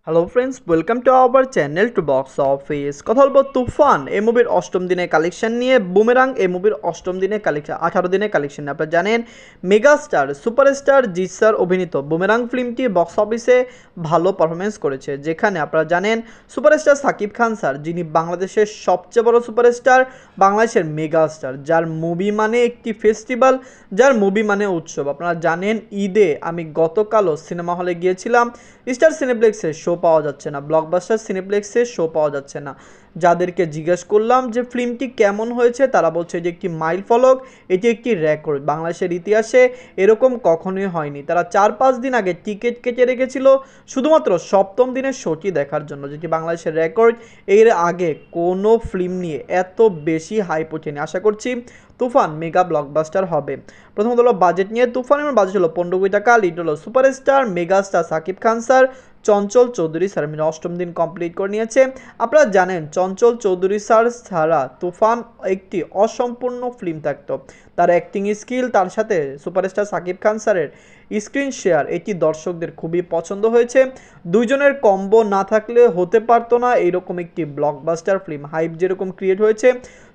Hello friends, welcome to our channel to box office. কথা বলবো তুফান এই মুভির অষ্টম দিনের কালেকশন নিয়ে। বুমেরাং এই মুভির অষ্টম দিনের কালেকশন, 18 দিনের কালেকশন। আপনারা জানেন মেগাস্টার সুপারস্টার জিৎ স্যার অভিনীত বুমেরাং ফিল্মটি বক্স অফিসে ভালো পারফরমেন্স করেছে, যেখানে আপনারা জানেন সুপারস্টার সাকিব খান স্যার, যিনি বাংলাদেশের সবচেয়ে বড় সুপারস্টার, বাংলাদেশের মেগাস্টার, যার মুভি মানে একটি ফেস্টিভ্যাল, যার মুভি মানে উৎসব। আপনারা জানেন ঈদে আমি গতকালও সিনেমা হলে গিয়েছিলাম। স্টার সিনেপ্লেক্সে শো পাওয়া যাচ্ছে না, ব্লকবাস্টার সিনেপ্লেক্সে শো পাওয়া যাচ্ছে না। যাদেরকে জিজ্ঞেস করলাম যে ফিল্মটি কেমন হয়েছে, তারা বলছে যে একটি মাইল ফলক, এটি একটি রেকর্ড, বাংলাদেশের ইতিহাসে এরকম কখনোই হয়নি। তারা 4-5 দিন আগে টিকিট কেটে রেখেছিল শুধুমাত্র সপ্তম দিনের শোটি দেখার জন্য, যেটি বাংলাদেশের রেকর্ড। এর আগে কোনো ফিল্ম নিয়ে এত বেশি হাইপ ওঠেনি। আশা করছি তুফান মেগা ব্লকবাস্টার হবে। প্রথমত হলো বাজেট নিয়ে। তুফানের বাজেট হলো 15 কোটি টাকা। লিড হলো superstar megastar Shakib Khan sir, Chanchal Chowdhury sir. অষ্টম দিন কমপ্লিট করে নিয়েছে। আপনারা জানেন চঞ্চল চৌধুরী স্যার ছাড়া তুফান একটি অসম্পূর্ণ ফিল্ম থাকতো। তার অ্যাক্টিং স্কিল, তার সাথে সুপারস্টার সাকিব খান স্যারের স্ক্রিন শেয়ার, এটি দর্শকদের খুবই পছন্দ হয়েছে। দুইজনের কম্বো না থাকলে হতে পারতো না এইরকম একটি ব্লকবাস্টার ফিল্ম। হাইপ যেরকম ক্রিয়েট হয়েছে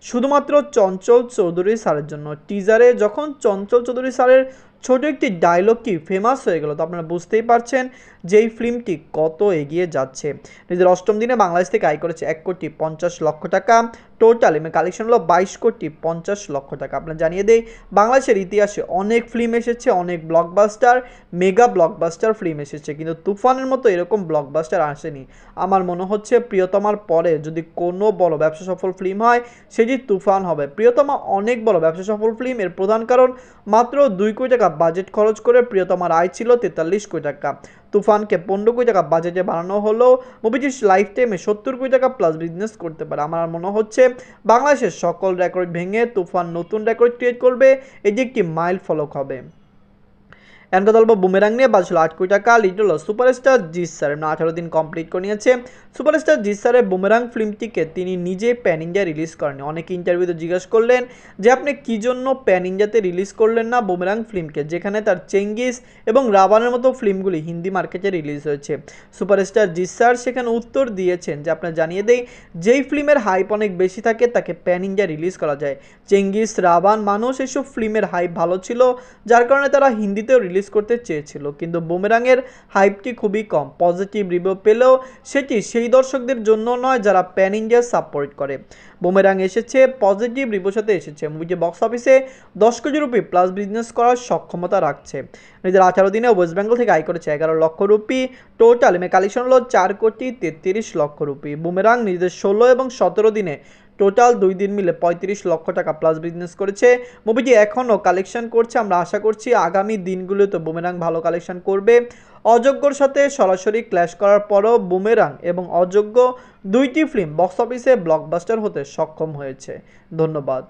শুধুমাত্র চঞ্চল চৌধুরী স্যারের জন্য। টিজারে যখন চঞ্চল চৌধুরী স্যারের ছোট একটি ডায়লগ কি ফেমাস হয়ে গেল, তো আপনারা বুঝতেই পারছেন যে এই ফিল্মটি কত এগিয়ে যাচ্ছে। নিজের অষ্টম দিনে বাংলাদেশ থেকে আয় করেছে 1,50,00,000 টাকা। টোটাল কালেকশন হলো 22,50,00,000 টাকা। আপনারা জানিয়ে দেই, বাংলাদেশের ইতিহাসে অনেক ফিল্ম এসেছে, অনেক ব্লকবাস্টার, মেগা ব্লকবাস্টার ফিল্ম এসেছে, কিন্তু তুফানের মতো এরকম ব্লকবাস্টার আসেনি। আমার মনে হচ্ছে প্রিয়তমার পরে যদি কোনো বড় ব্যবসা সফল ফিল্ম হয় সেটি তুফান হবে। প্রিয়তমা অনেক বড় ব্যবসা সফল ফিল্ম, এর প্রধান কারণ মাত্র 2 কোটি টাকা বাজেট খরচ করে প্রিয়তমার আয় ছিল 43 কোটি টাকা। তুফানকে 15 কোটি টাকা বাজেটে বানানো হলো, মুভিটি লাইফ টাইমে 70 কোটি টাকা প্লাস বিজনেস করতে পারে। আমার মনে হচ্ছে বাংলাদেশের সকল রেকর্ড ভেঙে তুফান নতুন রেকর্ড ক্রিয়েট করবে, এটি একটি মাইল ফলক হবে। এখন কথা বলবো বুমেরাং নিয়ে। বাজেট হলো 8 কোটি টাকা। লিড হলো সুপারস্টার জিৎ স্যার, 18 দিন কমপ্লিট করে নিয়েছে। সুপারস্টার জিৎ স্যারের বুমেরাং ফিল্মটিকে তিনি নিজে প্যান ইন্ডিয়া রিলিজ করেন। অনেকে ইন্টারভিউতে জিজ্ঞাসা করলেন যে আপনি কী জন্য প্যান ইন্ডিয়াতে রিলিজ করলেন না বুমেরাং ফিল্মকে, যেখানে তার চেঙ্গিস এবং রাবানের মতো ফিল্মগুলি হিন্দি মার্কেটে রিলিজ হয়েছে। সুপারস্টার জিৎ স্যার সেখানে উত্তর দিয়েছেন যে আপনার জানিয়ে দেই, যেই ফিল্মের হাইপ অনেক বেশি থাকে তাকে প্যান ইন্ডিয়া রিলিজ করা যায়। চেঙ্গিস, রাবান, মানুষ, এসব ফিল্মের হাইপ ভালো ছিল, যার কারণে তারা হিন্দিতেও রিলিজ করতে চেয়েছিল। কিন্তু বুমেরাংয়ের হাইপটি খুবই কম। পজিটিভ রিভিউ পেলেও সেটি সেই দর্শকদের জন্য নয় যারা প্যান ইন্ডিয়া সাপোর্ট করে। বুমেরাং এসেছে পজিটিভ রিভিউর সাথে এসেছে। মুভিটি বক্স অফিসে 10 কোটি রুপি প্লাস বিজনেস করার সক্ষমতা রাখছে। নিজের 18 দিনে ওয়েস্ট বেঙ্গল থেকে আয় করেছে 11 লক্ষ রুপি। টোটাল কালেকশন হলো 4,33,00,000 রুপি। বুমেরাং নিজেদের 16 এবং 17 দিনে টোটাল 2 দিন মিলে 35 লক্ষ টাকা প্লাস বিজনেস করেছে। মুভিটি এখনও কালেকশন করছে। আমরা আশা করছি আগামী দিনগুলোতে বুমেরাং ভালো কালেকশন করবে। অযোগ্যর সাথে সরাসরি ক্ল্যাশ করার পরও বুমেরাং এবং অযোগ্য দুইটি ফিল্ম বক্স অফিসে ব্লকবাস্টার হতে সক্ষম হয়েছে। ধন্যবাদ।